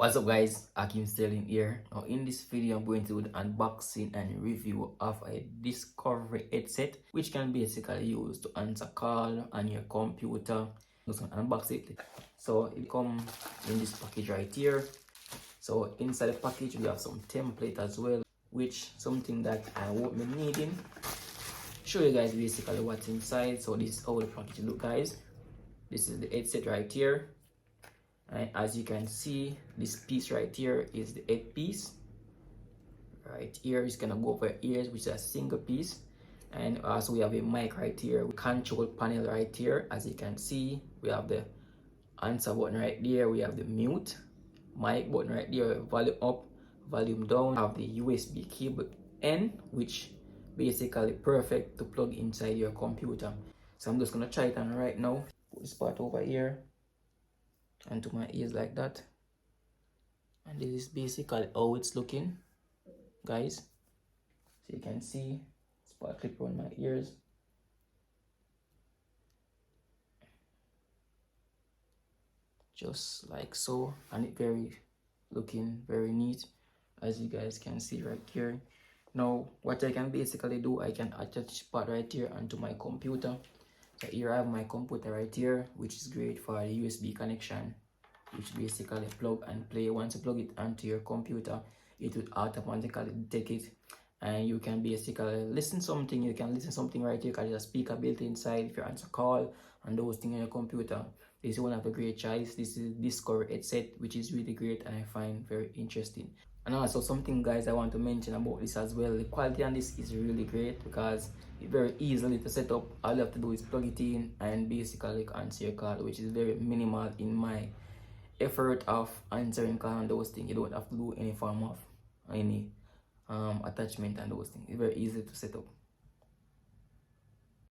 What's up guys, Ackeem Sterling here. Now in this video I'm going to do the unboxing and review of a Discovery headset which can basically use to answer call on your computer. Just gonna unbox it. So it comes in this package right here. So inside the package we have some template as well, which something that I won't be needing. Show you guys basically what's inside. So this is how the package look, guys. This is the headset right here. And as you can see, this piece right here is the Earpiece. Right here is gonna go over ears, which is a single piece. And also we have a mic right here, control panel right here. As you can see, we have the answer button right there. We have the mute, mic button right there, volume up, volume down. We have the USB cable N, which basically perfect to plug inside your computer. So I'm just gonna try it on right now. Put this part over here onto my ears like that, and this is basically how it's looking, guys. So you can see spot clip on my ears, just like so, and it looking very neat, as you guys can see right here. Now what I can basically do, I can attach this part right here onto my computer. So here I have my computer right here, which is great for a USB connection, which basically plug and play. Once you plug it onto your computer, it will automatically detect it, and you can basically listen something. You can listen something right here because there's a speaker built inside if you answer call and those things on your computer. This is one of the great choice. This is Discovery headset, which is really great and I find very interesting. And also something, guys, I want to mention about this as well. The quality on this is really great because it's very easily to set up. All you have to do is plug it in and basically answer your call, which is very minimal in my effort of answering call and those things. You don't have to do any form of any attachment and those things. It's very easy to set up.